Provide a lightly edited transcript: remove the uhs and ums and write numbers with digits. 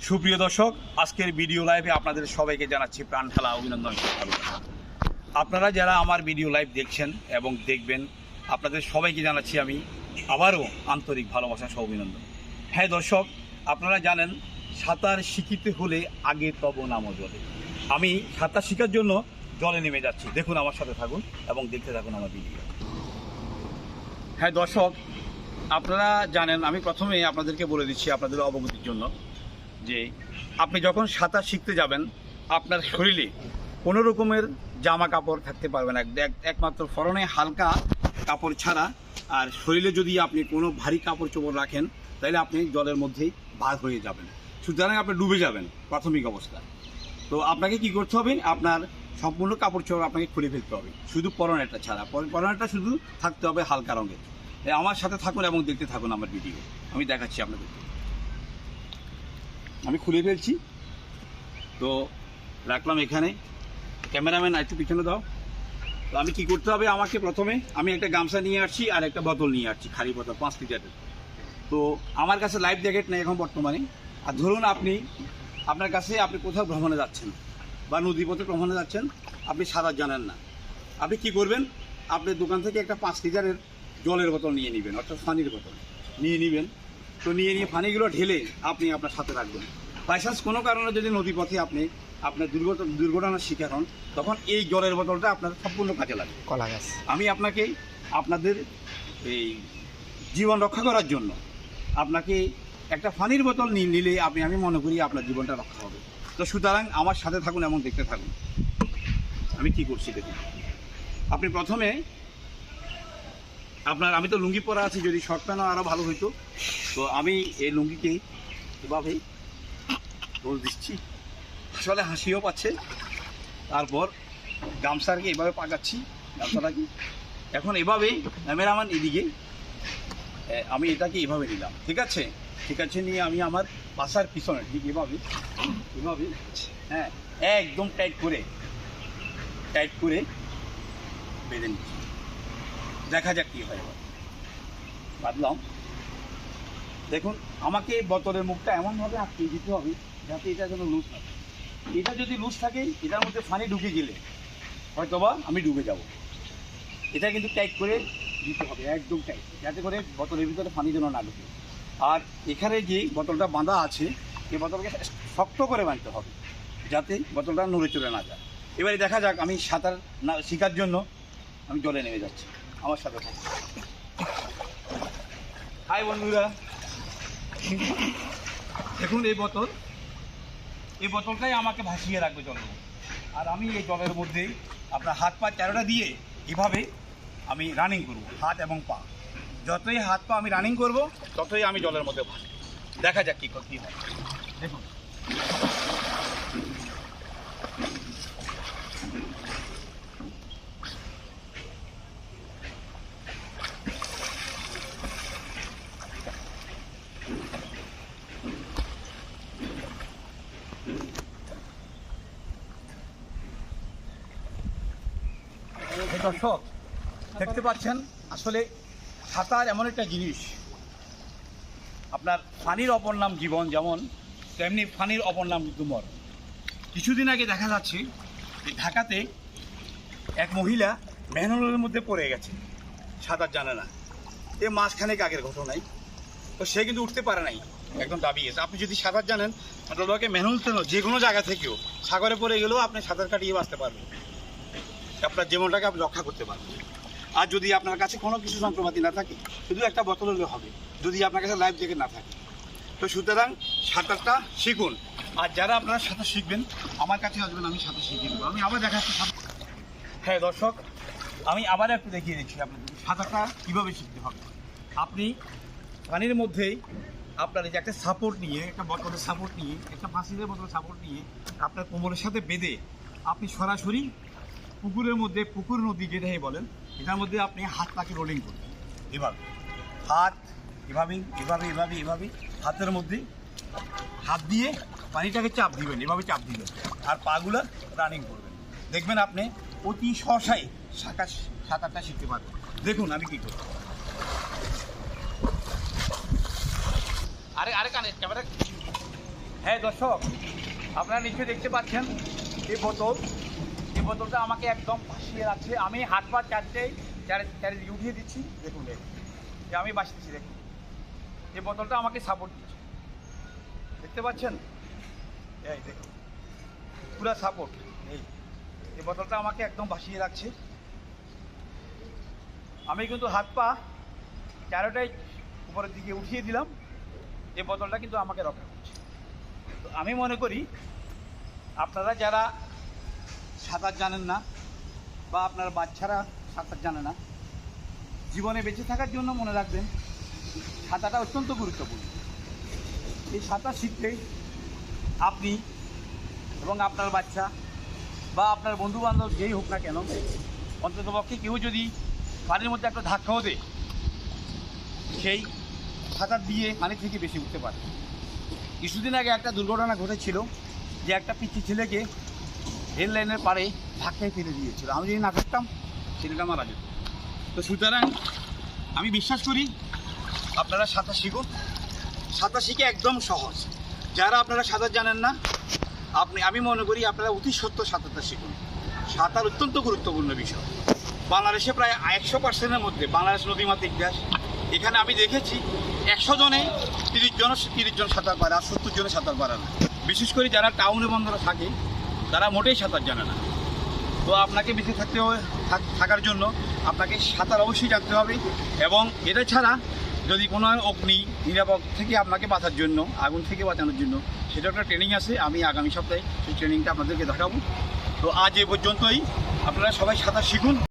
সুপ্রিয় দর্শক, আজকের ভিডিও লাইভে আপনাদের সবাইকে জানাচ্ছি প্রাণ ঢালা অভিনন্দন। আপনারা যারা আমার ভিডিও লাইভ দেখছেন এবং দেখবেন, আপনাদের সবাইকে জানাচ্ছি আমি আবারও আন্তরিক ভালোবাসা সহ অভিনন্দন। হ্যাঁ দর্শক, আপনারা জানেন সাঁতার শিখিতে হলে আগে তব নামো জলে। আমি সাঁতার শেখার জন্য জলে নেমে যাচ্ছি। দেখুন, আমার সাথে থাকুন এবং দেখতে থাকুন আমার ভিডিও। হ্যাঁ দর্শক, আপনারা জানেন, আমি প্রথমে আপনাদেরকে বলে দিচ্ছি আপনাদের অবগতির জন্য যে আপনি যখন সাঁতার শিখতে যাবেন, আপনার শরীরে কোনো রকমের জামা কাপড় থাকতে পারবে না, একমাত্র পরনে হালকা কাপড় ছাড়া। আর শরীরে যদি আপনি কোনো ভারী কাপড় চোপড় রাখেন, তাহলে আপনি জলের মধ্যেই ভাগ হয়ে যাবেন, সুতরাং আপনি ডুবে যাবেন প্রাথমিক অবস্থায়। তো আপনাকে কি করতে হবে, আপনার সম্পূর্ণ কাপড় চোপড় আপনাকে খুলে ফেলতে হবে, শুধু পরনেরটা ছাড়া। পরনেরটা শুধু থাকতে হবে হালকা রঙের। আমার সাথে থাকুন এবং দেখতে থাকুন আমার ভিডিও। আমি দেখাচ্ছি আপনাদেরকে। আমি খুলে ফেলছি, তো রাখলাম এখানে। ক্যামেরাম্যান একটু পিছনে দাও। তো আমি কি করতে হবে, আমাকে প্রথমে আমি একটা গামছা নিয়ে আসছি আর একটা বোতল নিয়ে আসছি, খালি বোতল 5 লিটারের। তো আমার কাছে লাইফ জ্যাকেট নেই এখন বর্তমানে। আর ধরুন আপনার কাছে আপনি কোথাও ভ্রমণে যাচ্ছেন বা নদীপথে ভ্রমণে যাচ্ছেন, আপনি সাঁতার জানেন না, আপনি কি করবেন, আপনি দোকান থেকে একটা 5 লিটারের জলের বোতল নিয়ে নেবেন, অর্থাৎ পানির বোতল নিয়ে নেবেন। তো নিয়ে পানিগুলো ঢেলে আপনি আপনার সাথে রাখবেন। বাইচান্স কোনো কারণে যদি নদীপথে আপনার দুর্ঘটনার শিকার হন, তখন এই জলের বোতলটা আপনার সম্পূর্ণ কাজে লাগবে। কলা গাছ। আমি আপনাদের এই জীবন রক্ষা করার জন্য আপনাকে একটা পানির বোতল নিলে আমি মনে করি আপনার জীবনটা রক্ষা হবে। তো সুতরাং আমার সাথে থাকুন এবং দেখতে থাকুন আমি কি করছি। দেখুন, আপনি প্রথমে আমি তো লুঙ্গি পরা আছি, যদি শর্ট প্যান্টও আরও ভালো হইতো। তো আমি এই লুঙ্গিকে এভাবে রোল দিচ্ছি, আসলে হাসিও পাচ্ছে। তারপর গামছাকে এভাবে পাকাচ্ছি, গামছাটাকে এখন এভাবেই ক্যামেরাম্যান এদিকে, আমি এটাকে এভাবে নিলাম। ঠিক আছে নিয়ে আমি আমার বাসার পিছনে ঠিক এভাবে হ্যাঁ একদম টাইট করে বেঁধে নিচ্ছি। দেখা যাক কী হয়। এবার বাঁধলাম। দেখুন, আমাকে বোতলের মুখটা এমনভাবে আটকে দিতে হবে যাতে এটা যেন লুজ থাকে। এটা যদি লুজ থাকে, এটার মধ্যে পানি ঢুকে গেলে হয়তোবা আমি ডুবে যাব। এটা কিন্তু টাইট করে দিতে হবে, একদম টাইট, যাতে করে বোতলের ভিতরে পানি যেন না ঢুকে। আর এখানে যে বোতলটা বাঁধা আছে, এই বোতলকে শক্ত করে বাঁধতে হবে যাতে বোতলটা নড়ে চড়ে না যায়। এবারে দেখা যাক, আমি সাঁতার শেখার জন্য আমি জলে নেমে যাচ্ছি, আমার সাথে থাকি। হাই বন্ধুরা, দেখুন এই বোতলটাই আমাকে ভাসিয়ে রাখবে জলের মধ্যে। আর আমি এই জলের মধ্যেই আপনার হাত পা চারোটা দিয়ে এভাবে আমি রানিং করব, হাত এবং পা। যতই হাত পা আমি রানিং করব, ততই আমি জলের মধ্যে ভাসি। দেখা যাক কী হয়। দেখুন, দর্শক দেখতে পাচ্ছেন, আসলে সাঁতার এমন একটা জিনিস, আপনার পানির অপর নাম জীবন, যেমন তেমনি পানির অপর নাম কিন্তু মরণ। কিছুদিন আগে দেখা যাচ্ছে ঢাকাতে এক মহিলা ম্যানহোলের মধ্যে পড়ে গেছে, সাঁতার জানে না। এ মাঝখানেক আগের ঘটনায়, তো সে কিন্তু উঠতে পারে নাই, একদম দাবিয়ে গেছে। আপনি যদি সাঁতার জানেন, আপনাকে ম্যানহোল যে কোনো জায়গা থেকেও সাগরে পড়ে গেলেও আপনি সাঁতার কাটিয়ে বাঁচতে পারবেন, আপনার জীবনটাকে আপনি রক্ষা করতে পারবেন। আর যদি আপনার কাছে কোনো কিছু যন্ত্রপাতি না থাকে, শুধু একটা বোতল হলে হবে, যদি আপনার কাছে লাইফ জ্যাকেট না থাকে। তো সুতরাং সাঁতারটা শিখুন। আর যারা আপনারা সাঁতার শিখবেন, আমার কাছে আসবেন, আমি সাঁতার শিখিয়ে দেবো। আমি আবার দেখাচ্ছি। হ্যাঁ দর্শক, আমি আবার একটু দেখিয়ে দিচ্ছি আপনাদের সাঁতারটা কীভাবে শিখতে হবে। আপনি পানির মধ্যেই আপনার এই যে একটা সাপোর্ট নিয়ে, একটা বোতলের সাপোর্ট নিয়ে, একটা 5 লিটারের বোতলের সাপোর্ট নিয়ে আপনার কোমরের সাথে বেঁধে আপনি সরাসরি পুকুরের মধ্যে, পুকুর নদী যেটাই বলেন, এটার মধ্যে আপনি হাত পাকে রোলিং করবেন। এভাবে হাত এভাবে হাতের মধ্যে হাত দিয়ে পানিটাকে চাপ দিবেন, এভাবে চাপ দিবেন, আর পাগুলো রানিং করবেন। দেখবেন আপনি অতি সহসায় সাঁতারটা শিখতে পারবেন। দেখুন আমি কী করি। আরে কানে ক্যামেরা হ্যাঁ দর্শক, আপনারা নিশ্চয়ই দেখতে পাচ্ছেন এই বোতলটা আমাকে একদম ভাসিয়ে রাখছে। আমি হাত পা চারিদিকে উঠিয়ে দিচ্ছি, দেখুন যে আমি ভাসতেছি। দেখুন এই বোতলটা আমাকে সাপোর্ট দিচ্ছে, দেখতে পাচ্ছেন? এই দেখুন পুরো সাপোর্ট। এই বোতলটা আমাকে একদম ভাসিয়ে রাখছে। আমি কিন্তু হাত পা চারোটাই উপরের দিকে উঠিয়ে দিলাম, এই বোতলটা কিন্তু আমাকে রক্ষা করছে। তো আমি মনে করি আপনারা যারা সাঁতার জানেন না বা আপনার বাচ্চারা সাঁতার জানে না, জীবনে বেঁচে থাকার জন্য মনে রাখবেন সাঁতারটা অত্যন্ত গুরুত্বপূর্ণ। এই সাঁতার শিখতে আপনি এবং আপনার বাচ্চা বা আপনার বন্ধুবান্ধব যেই হোক না কেন, অন্ততপক্ষে কেউ যদি পানির মধ্যে একটা ধাক্কাও দেয়, সেই সাঁতার দিয়ে পানি থেকে বেশি উঠতে পারে। কিছুদিন আগে একটা দুর্ঘটনা ঘটেছিল যে একটা পিচ্ছি ছেলেকে রেল লাইনের পাড়ে ধাক্কায় ফেলে দিয়েছিল। আমি যদি না থাকতাম ছেলেটা মারা যেত। তো সুতরাং আমি বিশ্বাস করি আপনারা সাঁতার শিখুন। সাঁতার শিখে একদম সহজ। যারা আপনারা সাঁতার জানেন না, আমি মনে করি আপনারা অতি সত্ত্বর সাঁতারটা শিখুন। সাঁতার অত্যন্ত গুরুত্বপূর্ণ বিষয়। বাংলাদেশে প্রায় 100%-এর মধ্যে বাংলাদেশ নদীমাতৃক দেশ। এখানে আমি দেখেছি 100 জনে 30 জন সাঁতার পারে, আর 70 জনে সাঁতার পারে না। বিশেষ করে যারা টাউনে বন্দরে থাকে তারা মোটেই সাঁতার জানে না। তো আপনাকে বেঁচে থাকার জন্য আপনাকে সাঁতার অবশ্যই জানতে হবে। এবং এটা ছাড়া যদি কোনো অগ্নি নিরাপদ থেকে আপনাকে বাঁচার জন্য, আগুন থেকে বাঁচানোর জন্য, সেটা একটা ট্রেনিং আছে। আমি আগামী সপ্তাহে সেই ট্রেনিংটা আপনাদেরকে দেখাবো। তো আজ এ পর্যন্তই। আপনারা সবাই সাঁতার শিখুন।